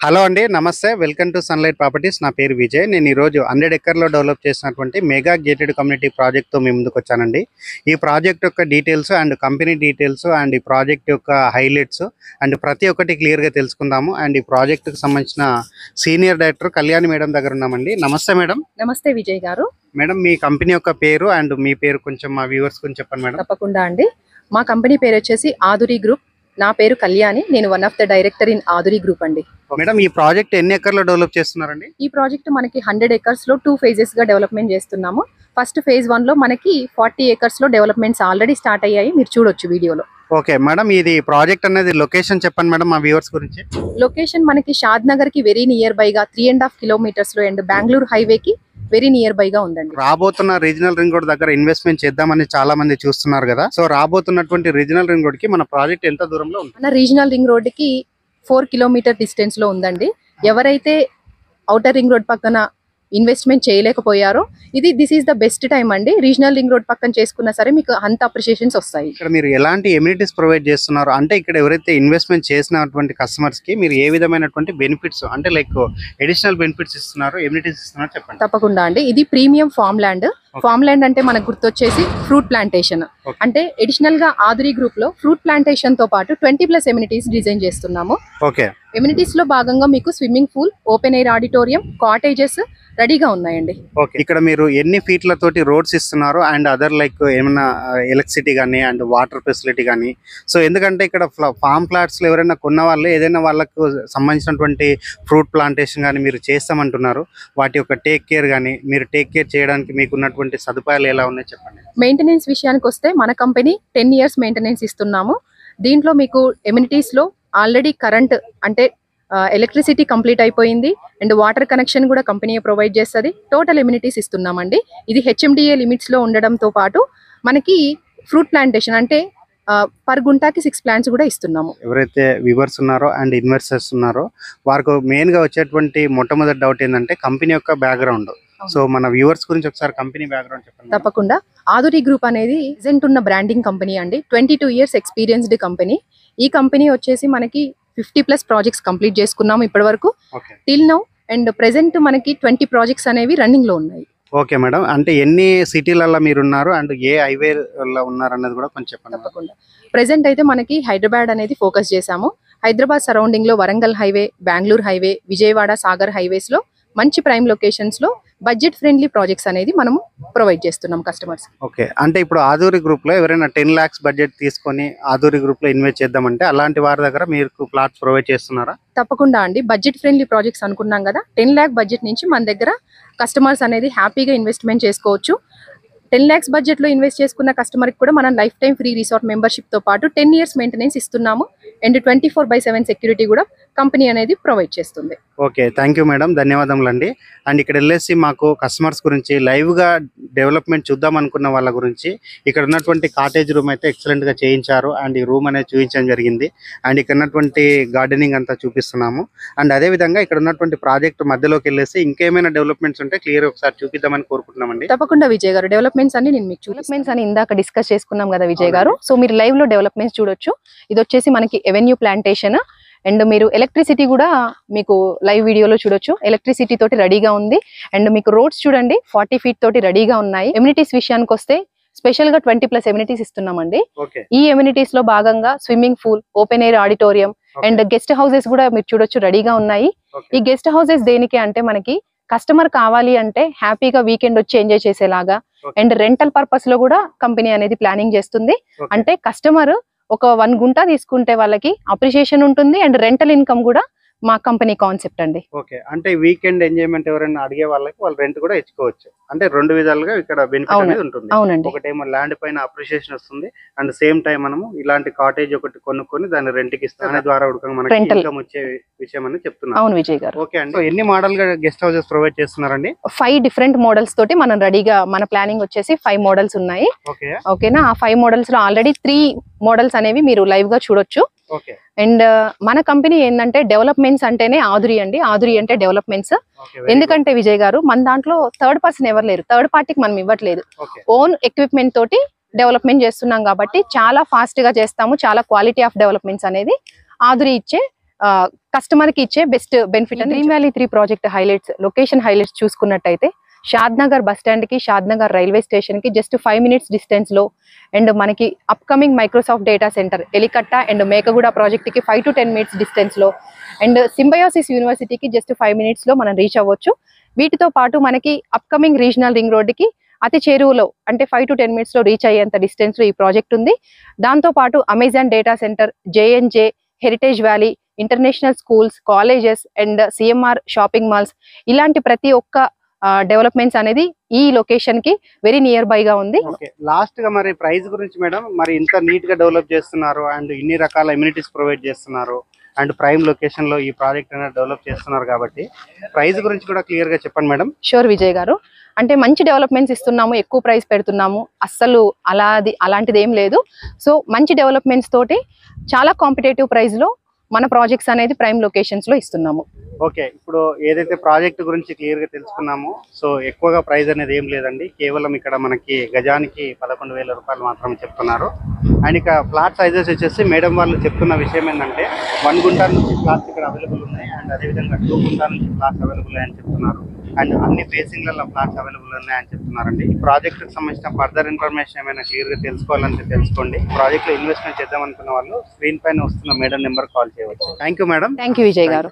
Hello అండి, నమస్తే. Welcome to sunlight properties. నా పేరు విజయ్. నేను ఈరోజు 100 ఎకర్లో డెవలప్ చేసినటువంటి మెగా గేటెడ్ కమ్యూనిటీ ప్రాజెక్ట్తో మీ ముందుకు వచ్చానండి. ఈ ప్రాజెక్ట్ యొక్క details and company details and ఈ ప్రాజెక్ట్ యొక్క హైలైట్స్ అండ్ ప్రతి ఒక్కటి క్లియర్గా తెలుసుకుందాము. అండ్ ఈ ప్రాజెక్ట్కి సంబంధించిన సీనియర్ డైరెక్టర్ కళ్యాణి మేడం దగ్గర ఉన్నామండి. నమస్తే మేడం. నమస్తే విజయ్ గారు. మేడం, మీ కంపెనీ యొక్క పేరు అండ్ మీ పేరు కొంచెం మా వ్యూవర్స్ గురించి చెప్పండి మేడం. తప్పకుండా అండి. మా కంపెనీ పేరు వచ్చేసి ఆదురి గ్రూప్. నా పేరు కళ్యాణి. నేను one of the director in Aduri group అండి. మేడం, ఈ ప్రాజెక్ట్ ఎన్ని ఎకర్లో డెవలప్ చేస్తున్నారండి? ఈ ప్రాజెక్ట్ మనకి 100 acres లో 2 phases గా డెవలప్మెంట్ చేస్తున్నాము. ఫస్ట్ phase 1 లో మనకి 40 acres లో డెవలప్మెంట్స్ ఆల్రెడీ స్టార్ట్ అయ్యాయి, మీరు చూడొచ్చు వీడియోలో. ఓకే మేడం, ఇది ప్రాజెక్ట్ అనేది లొకేషన్ చెప్పండి మేడం మా వ్యూవర్స్ గురించి. లొకేషన్ మనకి షాద్ నగర్ కి వెరీ నియర్ బై గా 3.5 kilometers లో అండ్ బెంగళూరు హైవే కి వెరీ నియర్ బై గా ఉందండి. రాబోతున్న రీజనల్ రింగ్ రోడ్ దగ్గర ఇన్వెస్ట్మెంట్ చేద్దామని చాలా మంది చూస్తున్నారు కదా. సో రాబోతున్నటువంటి రీజనల్ రింగ్ రోడ్ కి మన ప్రాజెక్ట్ ఎంత దూరంలో ఉంటుంది? మన రీజనల్ రింగ్ రోడ్ కి 4 kilometer డిస్టెన్స్ లో ఉందండి. ఎవరైతే ఔటర్ రింగ్ రోడ్ పక్కన ఇన్వెస్ట్మెంట్ చేయలేకపోయారో this is the best time అండి. రీజనల్ రింగ్ రోడ్ పక్కన చేసుకున్నా సరే మీకు అంత అప్రిషియేషన్స్ వస్తాయి. ఇక్కడ మీరు ఎలాంటి ఎమ్యూనిటీస్ ప్రొవైడ్ చేస్తున్నారు అంటే, ఇక్కడ ఎవరైతే ఇన్వెస్ట్మెంట్ చేసినటువంటి కస్టమర్స్ కి మీరు ఏ విధమైనటువంటి బెనిఫిట్స్ అంటే లైక్ అడిషనల్ బెనిఫిట్స్ ఇస్తున్నారు, ఎమ్యూనిటీస్ ఇస్తున్నారు చెప్పండి. తప్పకుండా అండి. ఇది premium farm land. Farm land అంటే మనకు గుర్తొచ్చేసి ఫ్రూట్ ప్లాంటేషన్. అంటే అడిషనల్ గా ఆదురి గ్రూప్ లో ఫ్రూట్ ప్లాంటేషన్ తో పాటు 20+ ఎమ్యూనిటీస్ డిజైన్ చేస్తున్నాము. ఓకే. ఎమ్యూనిటీస్ లో భాగంగా మీకు swimming pool, open air auditorium, cottages రెడీగా ఉన్నాయండి. ఓకే. ఇక్కడ మీరు ఎన్ని ఫీట్లతోటి రోడ్స్ ఇస్తున్నారు అండ్ అదర్ లైక్ ఏమైనా ఎలక్ట్రిసిటీ కానీ అండ్ వాటర్ ఫెసిలిటీ కానీ? సో ఎందుకంటే ఇక్కడ ఫామ్ ప్లాట్స్ లో ఎవరైనా కొన్న వాళ్ళు ఏదైనా వాళ్ళకు సంబంధించినటువంటి ఫ్రూట్ ప్లాంటేషన్ కానీ మీరు చేస్తామంటున్నారు. వాటి యొక్క టేక్ కేర్ కానీ మీరు టేక్ కేర్ చేయడానికి మీకు ఉన్నటువంటి సదుపాయాలు ఎలా ఉన్నాయి చెప్పండి. మెయింటెనెన్స్ విషయానికి వస్తే మన కంపెనీ 10 years మెయింటెనెన్స్ ఇస్తున్నాము. దీంట్లో మీకు ఎమ్యూనిటీస్ లో ఆల్రెడీ కరెంట్ అంటే ఎలక్ట్రిసిటీ కంప్లీట్ అయిపోయింది అండ్ వాటర్ కనెక్షన్ కూడా కంపెనీ ప్రొవైడ్ చేస్తుంది. టోటల్ ఎమ్యూనిటీస్ ఇస్తున్నామండి. ఇది HMDA లిమిట్స్ లో ఉండడంతో పాటు మనకి ఫ్రూట్ ప్లాంటేషన్ అంటే పర్ గుంటాకి 6 plants కూడా ఇస్తున్నాము. ఎవరైతే వ్యూవర్స్ ఉన్నారో అండ్ ఇన్వెస్టర్స్ ఉన్నారో వారికి మెయిన్ గా వచ్చేటువంటి మొట్టమొదటి డౌట్ ఏంటంటే కంపెనీ యొక్క బ్యాక్గ్రౌండ్. సో మన వ్యూవర్స్ గురించి ఒకసారి కంపెనీ బ్యాక్గ్రౌండ్ చెప్పండి. తప్పకుండా. ఆదురి గ్రూప్ అనేది ప్రెజెంట్ ఉన్న బ్రాండింగ్ కంపెనీ అండి. 22 years ఎక్స్పీరియన్స్డ్ కంపెనీ. ఈ కంపెనీ వచ్చేసి మనకి 50+ ప్రాజెక్ట్స్ కంప్లీట్ చేసుకున్నాము ఇప్పటి వరకు టిల్ నౌ. అండ్ ప్రెసెంట్ మనకి 20 ప్రాజెక్ట్స్ అనేవి రన్నింగ్ లో ఉన్నాయి. ఓకే మేడం, అంటే ఎన్ని సిటీలలో మీరు ఉన్నారు అండ్ ఏ హైవే లో ఉన్నారు అన్నది కూడా కొంచెం చెప్పండి. తప్పకుండా. ప్రెసెంట్ అయితే మనకి హైదరాబాద్ అనేది ఫోకస్ చేసాము. హైదరాబాద్ సరౌండింగ్ లో Warangal highway, Bengaluru highway, Vijayawada, Sagar highways లో మంచి ప్రైమ్ లొకేషన్స్ లో బడ్జెట్ ఫ్రెండ్లీ ప్రాజెక్ట్స్ అనేది మనం ప్రొవైడ్ చేస్తున్నాం కస్టమర్స్. ఓకే, అంటే ఇప్పుడు ఆదూరి గ్రూప్ లో ఎవరైనా 10 lakhs బడ్జెట్ తీసుకొని ఆదూరి గ్రూప్ లో ఇన్వెస్ట్ చేద్దామంటే అలాంటి వారి దగ్గర మీరు ప్లాట్స్ ప్రొవైడ్ చేస్తున్నారా? తప్పకుండా అండి. బడ్జెట్ ఫ్రెండ్లీ ప్రాజెక్ట్స్ అనుకున్నాం కదా, 10 lakh బడ్జెట్ నుంచి మన దగ్గర కస్టమర్స్ అనేది హ్యాపీగా ఇన్వెస్ట్మెంట్ చేసుకోవచ్చు. 10 lakhs బడ్జెట్ లో ఇన్వెస్ట్ చేసుకున్న కస్టమర్ కి కూడా మనం life time free resort membership తో పాటు 10 years మెయింటెనెన్స్ ఇస్తున్నాము అండ్ 24/7 సెక్యూరిటీ కూడా కంపెనీ అనేది ప్రొవైడ్ చేస్తుంది. ఓకే, థ్యాంక్ యూ మేడం, ధన్యవాదములండి. అండ్ ఇక్కడ వెళ్ళేసి మాకు కస్టమర్స్ గురించి లైవ్ గా డెవలప్మెంట్ చూద్దాం అనుకున్న వాళ్ళ గురించి ఇక్కడ ఉన్నటువంటి కాటేజ్ రూమ్ అయితే ఎక్సలెంట్ గా చేయించారు అండ్ ఈ రూమ్ అనేది చూపించడం జరిగింది. అండ్ ఇక్కడ ఉన్నటువంటి గార్డెనింగ్ అంతా చూపిస్తున్నాము. అండ్ అదే విధంగా ఇక్కడ ఉన్నటువంటి ప్రాజెక్ట్ మధ్యలోకి వెళ్ళేసి ఇంకేమైనా డెవలప్మెంట్స్ ఉంటే క్లియర్ ఒకసారి చూపిద్దామని కోరుకుంటున్నామండి. తప్పకుండా విజయ్ గారు. డెవలప్మెంట్స్ అని నేను మీకు డెవలప్మెంట్స్ అని ఇందాక డిస్కస్ చేసుకున్నాం కదా విజయ్ గారు. సో మీరు లైవ్ లో డెవలప్మెంట్స్ చూడొచ్చు. ఇది వచ్చేసి మనకి ఎవెన్యూ ప్లాంటేషన్ అండ్ మీరు ఎలక్ట్రిసిటీ కూడా మీకు లైవ్ వీడియోలో చూడొచ్చు. ఎలక్ట్రిసిటీ తోటి రెడీగా ఉంది అండ్ మీకు రోడ్స్ చూడండి 40 feet తోటి రెడీగా ఉన్నాయి. ఎమ్యూనిటీస్ విషయానికి వస్తే స్పెషల్ గా 20+ ఎమ్యూనిటీస్ ఇస్తున్నామండి. ఈ ఎమ్యూనిటీస్ లో భాగంగా swimming pool, open air auditorium and guest houses కూడా మీరు చూడొచ్చు రెడీగా ఉన్నాయి. ఈ గెస్ట్ హౌసెస్ దేనికి అంటే మనకి కస్టమర్ కావాలి అంటే హ్యాపీగా వీకెండ్ వచ్చి ఎంజాయ్ చేసేలాగా అండ్ రెంటల్ పర్పస్ లో కూడా కంపెనీ అనేది ప్లానింగ్ చేస్తుంది. అంటే కస్టమర్ ఒక 1 గుంట తీసుకుంటే వాళ్ళకి అప్రిషియేషన్ ఉంటుంది అండ్ రెంటల్ ఇన్కమ్ కూడా మా కంపెనీ కాన్సెప్ట్ అండి. ఓకే, అంటే వీకెండ్ ఎంజాయ్మెంట్ ఎవరైనా అడిగే వాళ్ళకి వాళ్ళు రెంట్ కూడా ఇచ్చుకోవచ్చు. అంటే 2 విధాలుగా ఇక్కడ బెనిఫిట్ అనేది ఉంటుంది. అవునండి. ఒకటేమో ల్యాండ్ పైన అప్రిషియేషన్ వస్తుంది అండ్ సేమ్ టైం మనము ఇలాంటి కాటేజ్ ఒకటి కొనుక్కొని దాన్ని రెంట్ కి ఇస్తాం. దాని ద్వారా మనకి ఇన్కమ్ వచ్చే విషయం అని చెప్తున్నాను. అవును విజయ్ గారు. ఓకే అండి, ఎన్ని మోడల్ గా గెస్ట్ హౌసెస్ ప్రొవైడ్ చేస్తున్నారండి? 5 different మోడల్స్ తోటి మనం రెడీగా మన ప్లానింగ్ వచ్చేసి 5 మోడల్స్ ఉన్నాయి. ఓకేనా? ఆ 5 మోడల్స్ లో ఆల్రెడీ 3 మోడల్స్ అనేవి మీరు లైవ్ గా చూడొచ్చు. అండ్ మన కంపెనీ ఏంటంటే డెవలప్మెంట్స్ అంటేనే ఆదురి అండి. ఆదురి అంటే డెవలప్మెంట్స్. ఎందుకంటే విజయ్ గారు మన దాంట్లో థర్డ్ పర్సన్ ఎవరు లేరు, థర్డ్ పార్టీకి మనం ఇవ్వట్లేదు. ఓన్ ఎక్విప్మెంట్ తోటి డెవలప్మెంట్ చేస్తున్నాం కాబట్టి చాలా ఫాస్ట్ గా చేస్తాము. చాలా క్వాలిటీ ఆఫ్ డెవలప్మెంట్స్ అనేది ఆదురి ఇచ్చే కస్టమర్ కి ఇచ్చే best benefit. Dream valley 3 project highlights, location highlights చూసుకున్నట్టయితే షాద్ నగర్ బస్ స్టాండ్ కి, షాద్ నగర్ రైల్వే స్టేషన్ కి జస్ట్ 5 minutes డిస్టెన్స్ లో, అండ్ మనకి upcoming Microsoft data centre Elikatta and Mekaguda project కి 5 to 10 minutes డిస్టెన్స్ లో, అండ్ సింబయోసిస్ యూనివర్సిటీకి జస్ట్ 5 minutes లో మనం రీచ్ అవ్వచ్చు. వీటితో పాటు మనకి అప్కమింగ్ రీజనల్ రింగ్ రోడ్ కి అతి చేరువలో అంటే 5 to 10 minutes లో రీచ్ అయ్యేంత డిస్టెన్స్ లో ఈ ప్రాజెక్ట్ ఉంది. దాంతో పాటు Amazon data centre, JNJ, heritage valley, international schools, colleges and CMR shopping malls, ఇలాంటి ప్రతి ఒక్క డెవలప్మెంట్స్ అనేది ఈ లొకేషన్ కి వెరీ నియర్ బై గా ఉంది. లాస్ట్ గా మరి ప్రైస్ గురించి మేడం, మరి ఇంత నీట్ గా డెవలప్ చేస్తున్నారు అండ్ ఇన్ని రకాల ఇమ్యూనిటీస్ ప్రొవైడ్ చేస్తున్నారు అండ్ ప్రైమ్ లొకేషన్ లో ఈ ప్రాజెక్ట్ అనేది డెవలప్ చేస్తున్నారు కాబట్టి ప్రైస్ గురించి కూడా క్లియర్ గా చెప్పండి మేడం. షూర్ విజయ్ గారు, అంటే మంచి డెవలప్మెంట్స్ ఇస్తున్నాము, ఎక్కువ ప్రైస్ పెడుతున్నాము, అస్సలు అలాంటిది ఏం లేదు. సో మంచి డెవలప్మెంట్స్ తోటి చాలా కాంపిటేటివ్ ప్రైస్ లో మన ప్రాజెక్ట్స్ అనేది ప్రైమ్ లొకేషన్స్ లో ఇస్తున్నాము. ఓకే, ఇప్పుడు ఏదైతే ప్రాజెక్ట్ గురించి క్లియర్ గా తెలుసుకున్నామో, సో ఎక్కువగా ప్రైస్ అనేది ఏం లేదండి. కేవలం ఇక్కడ మనకి గజానికి 11,000 రూపాయలు మాత్రమే చెప్తున్నారు. అండ్ ఇక ఫ్లాట్ సైజెస్ వచ్చేసి మేడం వాళ్ళు చెప్తున్న విషయం ఏంటంటే 1 గుంటా నుంచి ఫ్లాట్స్ ఇక్కడ అవైలబుల్ ఉన్నాయి అండ్ అదేవిధంగా 2 గుంటా నుంచి ఫ్లాట్స్ అవైలబుల్ అని చెప్తున్నారు. అండ్ అన్ని ఫేసింగ్లలో ఫ్లాట్స్ అవైలబుల్ ఉన్నాయని చెప్తున్నారండి. ఈ ప్రాజెక్ట్ కి సంబంధించిన ఫర్దర్ ఇన్ఫర్మేషన్ ఏమైనా క్లియర్ గా తెలుసుకోవాలంటే తెలుసుకోండి. ప్రాజెక్ట్ లో ఇన్వెస్ట్మెంట్ చేద్దాం అనుకున్న వాళ్ళు స్క్రీన్ పైన వస్తున్న మేడం నెంబర్ కాల్ చేయవచ్చు. Thank you madam. Thank you Vijay గారు.